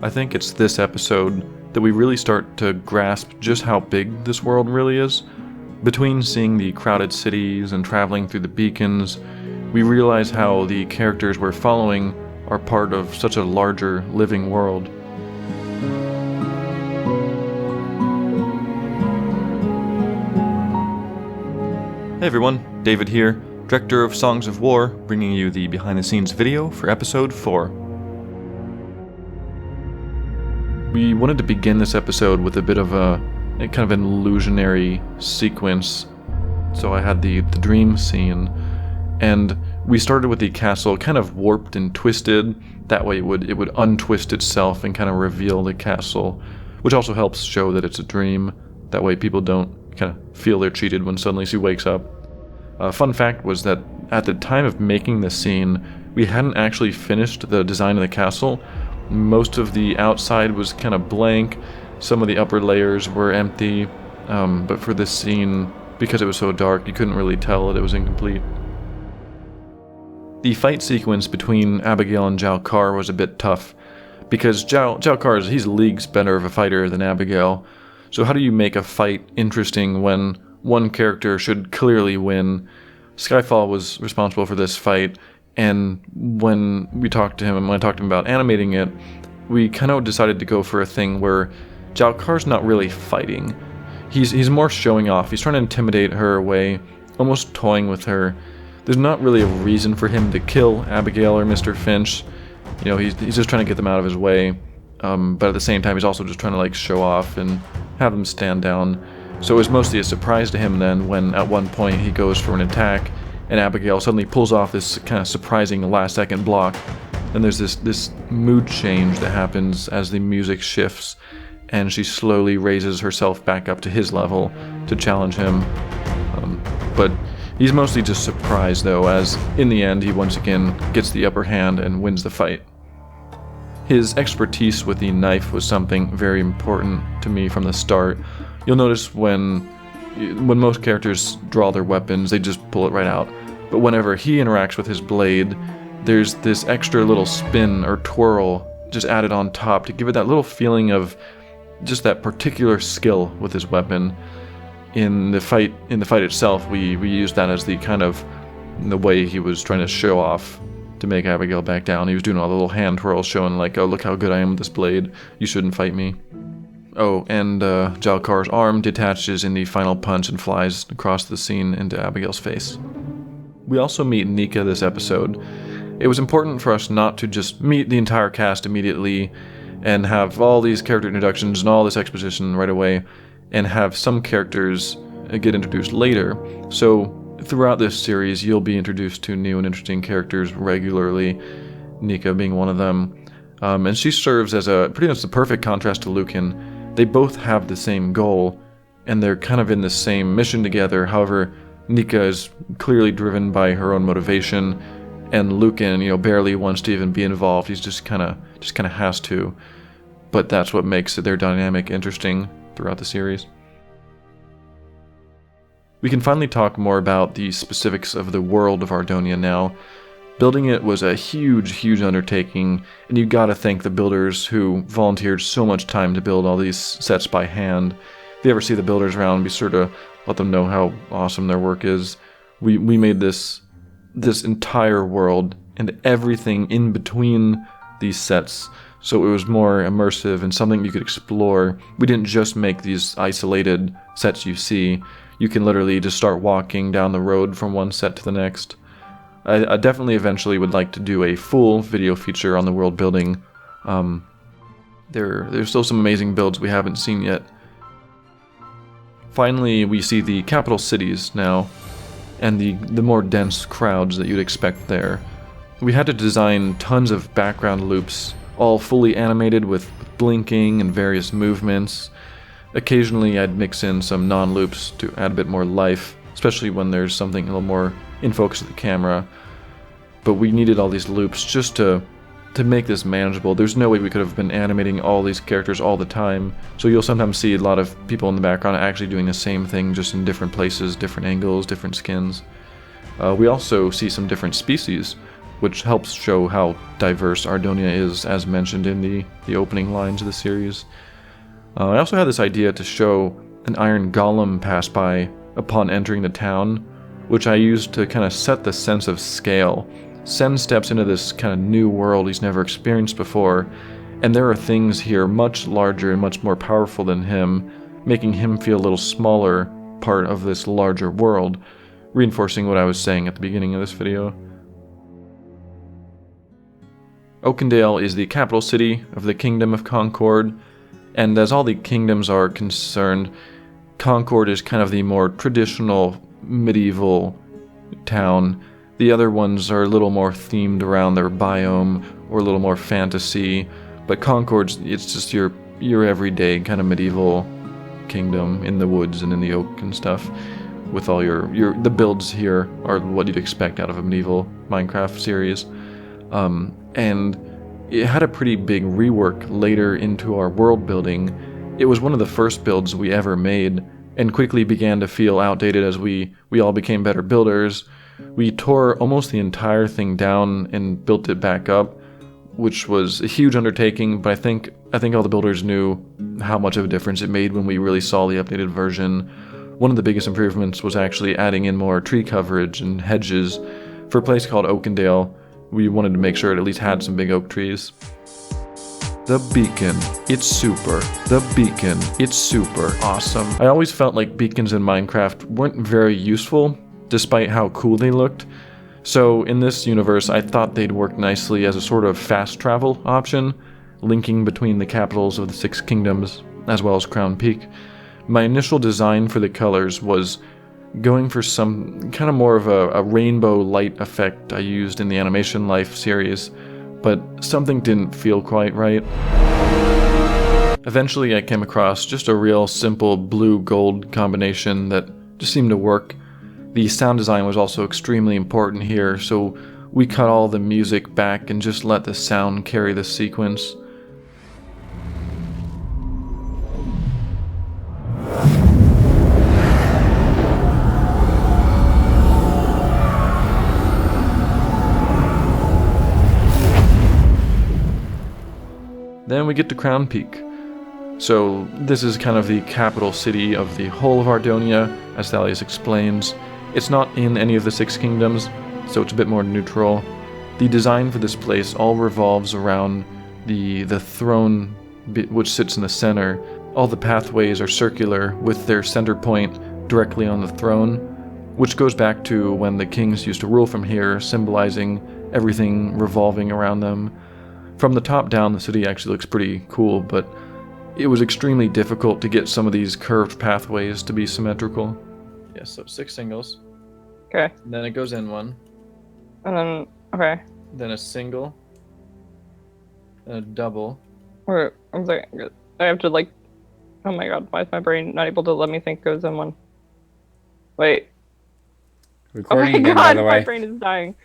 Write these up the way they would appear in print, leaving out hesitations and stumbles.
I think it's this episode that we really start to grasp just how big this world really is. Between seeing the crowded cities and traveling through the beacons, we realize how the characters we're following are part of such a larger living world. Hey everyone, David here, director of Songs of War, bringing you the behind-the-scenes video for episode 4. We wanted to begin this episode with a bit of a kind of an illusionary sequence. So I had the dream scene, and we started with the castle kind of warped and twisted. That way it would untwist itself and kind of reveal the castle, which also helps show that it's a dream. That way people don't kind of feel they're cheated when suddenly she wakes up. Fun fact was that at the time of making the scene, we hadn't actually finished the design of the castle. Most of the outside was kind of blank. Some of the upper layers were empty. But for this scene, because it was so dark, you couldn't really tell that it was incomplete. The fight sequence between Abigail and Jalkar was a bit tough, because Jalkar he's leagues better of a fighter than Abigail. So how do you make a fight interesting when one character should clearly win? Skyfall was responsible for this fight, and when I talked to him about animating it, we kind of decided to go for a thing where Jalkar's not really fighting. He's more showing off. He's trying to intimidate her away, almost toying with her. There's not really a reason for him to kill Abigail or Mr. Finch. You know, he's just trying to get them out of his way. But at the same time, he's also just trying to show off and have them stand down. So it was mostly a surprise to him then when at one point he goes for an attack and Abigail suddenly pulls off this kind of surprising last-second block. Then there's this mood change that happens as the music shifts, and she slowly raises herself back up to his level to challenge him. But he's mostly just surprised though, as in the end he once again gets the upper hand and wins the fight. His expertise with the knife was something very important to me from the start. You'll notice when most characters draw their weapons, they just pull it right out. But whenever he interacts with his blade, there's this extra little spin or twirl just added on top to give it that little feeling of just that particular skill with his weapon. In the fight itself, we used that as the kind of the way he was trying to show off to make Abigail back down. He was doing all the little hand twirls showing oh, look how good I am with this blade. You shouldn't fight me. Oh, and Jalkar's arm detaches in the final punch and flies across the scene into Abigail's face. We also meet Nika this episode. It was important for us not to just meet the entire cast immediately and have all these character introductions and all this exposition right away, and have some characters get introduced later. So throughout this series, you'll be introduced to new and interesting characters regularly, Nika being one of them. And she serves as pretty much the perfect contrast to Lucan. They both have the same goal, and they're kind of in the same mission together. However, Nika is clearly driven by her own motivation, and Lucan, barely wants to even be involved. He's just kind of has to. But that's what makes their dynamic interesting throughout the series. We can finally talk more about the specifics of the world of Ardonia now. Building it was a huge undertaking, and you gotta thank the builders who volunteered so much time to build all these sets by hand. If you ever see the builders around, be sure to let them know how awesome their work is. We made this entire world and everything in between these sets, so it was more immersive and something you could explore. We didn't just make these isolated sets you see. You can literally just start walking down the road from one set to the next. I definitely eventually would like to do a full video feature on the world building. There's still some amazing builds we haven't seen yet. Finally, we see the capital cities now, and the more dense crowds that you'd expect there. We had to design tons of background loops, all fully animated with blinking and various movements. Occasionally I'd mix in some non-loops to add a bit more life, especially when there's something a little more in focus of the camera. But we needed all these loops just to make this manageable. There's no way we could have been animating all these characters all the time. So you'll sometimes see a lot of people in the background actually doing the same thing, just in different places, different angles, different skins. We also see some different species. which helps show how diverse Ardonia is, as mentioned in the opening lines of the series. I also had this idea to show an iron golem pass by upon entering the town, which I used to kind of set the sense of scale. Sen steps into this kind of new world he's never experienced before, and there are things here much larger and much more powerful than him, making him feel a little smaller part of this larger world, reinforcing what I was saying at the beginning of this video. Oaken Dale is the capital city of the Kingdom of Concord, and as all the kingdoms are concerned, Concord is kind of the more traditional medieval town. The other ones are a little more themed around their biome or a little more fantasy, but Concord's, it's just your everyday kind of medieval kingdom in the woods and in the oak and stuff, with all the builds here are what you'd expect out of a medieval Minecraft series. And it had a pretty big rework later into our world building. It was one of the first builds we ever made, and quickly began to feel outdated as we all became better builders. We tore almost the entire thing down and built it back up, which was a huge undertaking, but I think all the builders knew how much of a difference it made when we really saw the updated version. One of the biggest improvements was actually adding in more tree coverage and hedges. For a place called Oaken Dale, we wanted to make sure it at least had some big oak trees. The beacon, it's super. The beacon, it's super awesome. I always felt like beacons in Minecraft weren't very useful, despite how cool they looked. So in this universe, I thought they'd work nicely as a sort of fast travel option, linking between the capitals of the 6 kingdoms, as well as Crown Peak. My initial design for the colors was going for some kind of more of a rainbow light effect I used in the Animation Life series, but something didn't feel quite right. Eventually I came across just a real simple blue-gold combination that just seemed to work. The sound design was also extremely important here, so we cut all the music back and just let the sound carry the sequence. Then we get to Crown Peak. So this is kind of the capital city of the whole of Ardonia, as Thalius explains. It's not in any of the 6 kingdoms, so it's a bit more neutral. The design for this place all revolves around the throne which sits in the center. All the pathways are circular with their center point directly on the throne, which goes back to when the kings used to rule from here, symbolizing everything revolving around them. From the top down, the city actually looks pretty cool, but it was extremely difficult to get some of these curved pathways to be symmetrical. Yeah, so 6 singles. Okay. Then it goes in one. And then, okay. Then a single. And a double. Wait, I'm sorry. I have to, like... Oh my god, why is my brain not able to let me think goes in one? Wait. Recording oh my again, god, by the way. my brain is dying.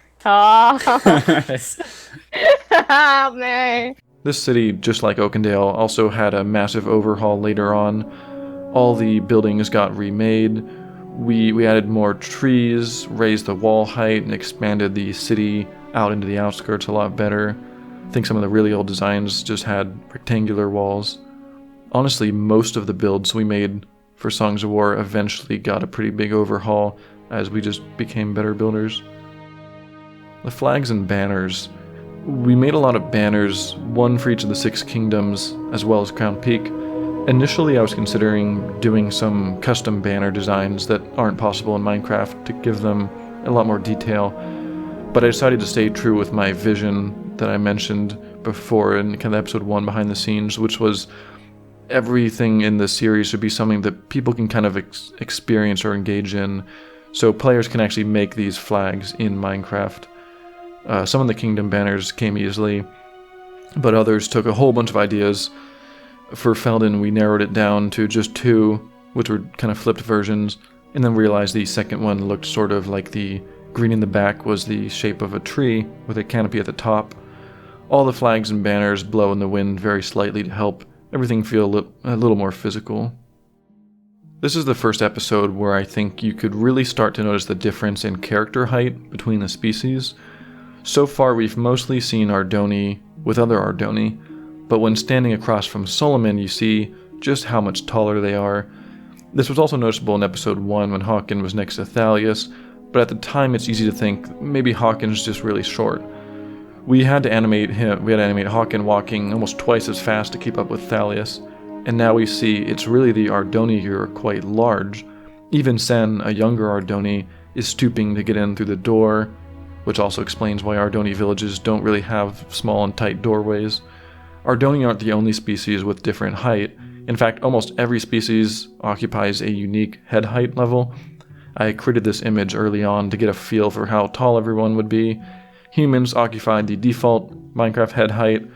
Help me! This city, just like Oaken Dale, also had a massive overhaul later on. All the buildings got remade. We added more trees, raised the wall height, and expanded the city out into the outskirts a lot better. I think some of the really old designs just had rectangular walls. Honestly, most of the builds we made for Songs of War eventually got a pretty big overhaul as we just became better builders. The flags and banners. We made a lot of banners, one for each of the 6 kingdoms, as well as Crown Peak. Initially, I was considering doing some custom banner designs that aren't possible in Minecraft to give them a lot more detail, but I decided to stay true with my vision that I mentioned before in kind of episode 1 behind the scenes, which was everything in the series should be something that people can kind of experience or engage in, so players can actually make these flags in Minecraft. Some of the kingdom banners came easily, but others took a whole bunch of ideas. For Felden, we narrowed it down to just 2, which were kind of flipped versions, and then realized the second one looked sort of like the green in the back was the shape of a tree with a canopy at the top. All the flags and banners blow in the wind very slightly to help everything feel a little more physical. This is the first episode where I think you could really start to notice the difference in character height between the species. So far, we've mostly seen Ardoni with other Ardoni, but when standing across from Solomon, you see just how much taller they are. This was also noticeable in episode 1 when Hawken was next to Thalius, but at the time it's easy to think maybe Hawken's just really short. We had to animate Hawken walking almost twice as fast to keep up with Thalius, and now we see it's really the Ardoni who are quite large. Even Sen, a younger Ardoni, is stooping to get in through the door, which also explains why Ardoni villages don't really have small and tight doorways. Ardoni aren't the only species with different height. In fact, almost every species occupies a unique head height level. I created this image early on to get a feel for how tall everyone would be. Humans occupied the default Minecraft head height.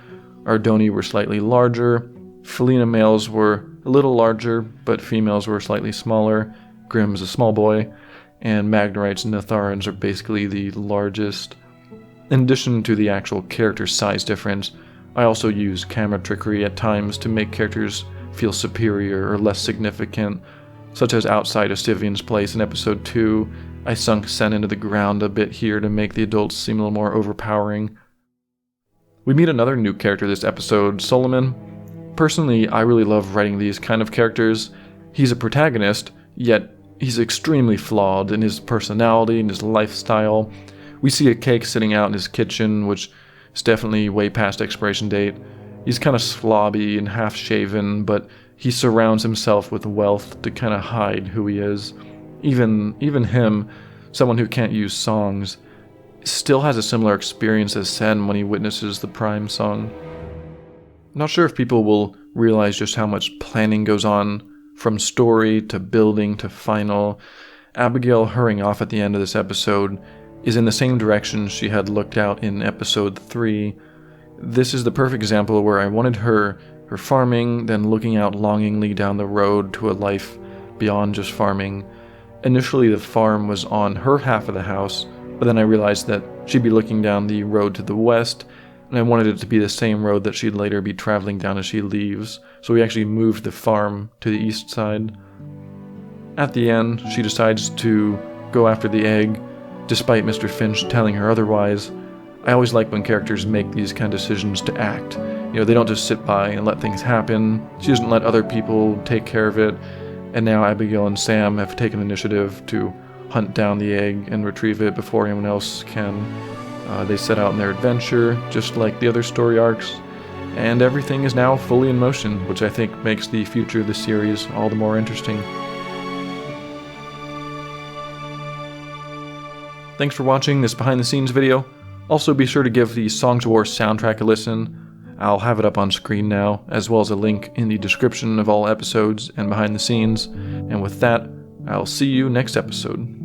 Ardoni were slightly larger. Felina males were a little larger, but females were slightly smaller. Grimm's a small boy. And Magnorites and Netharans are basically the largest. In addition to the actual character size difference, I also use camera trickery at times to make characters feel superior or less significant, such as outside of Stivian's place in episode 2. I sunk Sen into the ground a bit here to make the adults seem a little more overpowering. We meet another new character this episode, Solomon. Personally, I really love writing these kind of characters. He's a protagonist, yet he's extremely flawed in his personality and his lifestyle. We see a cake sitting out in his kitchen, which is definitely way past expiration date. He's kind of slobby and half-shaven, but he surrounds himself with wealth to kind of hide who he is. Even him, someone who can't use songs, still has a similar experience as Sen when he witnesses the Prime song. Not sure if people will realize just how much planning goes on, from story to building to final. Abigail hurrying off at the end of this episode is in the same direction she had looked out in episode 3. This is the perfect example where I wanted her farming, then looking out longingly down the road to a life beyond just farming. Initially the farm was on her half of the house, but then I realized that she'd be looking down the road to the west, and I wanted it to be the same road that she'd later be traveling down as she leaves, so we actually moved the farm to the east side. At the end, she decides to go after the egg, despite Mr. Finch telling her otherwise. I always like when characters make these kind of decisions to act. They don't just sit by and let things happen. She doesn't let other people take care of it, and now Abigail and Sam have taken initiative to hunt down the egg and retrieve it before anyone else can. They set out on their adventure, just like the other story arcs, and everything is now fully in motion, which I think makes the future of the series all the more interesting. Thanks for watching this behind-the-scenes video. Also be sure to give the Songs of War soundtrack a listen. I'll have it up on screen now, as well as a link in the description of all episodes and behind the scenes. And with that, I'll see you next episode.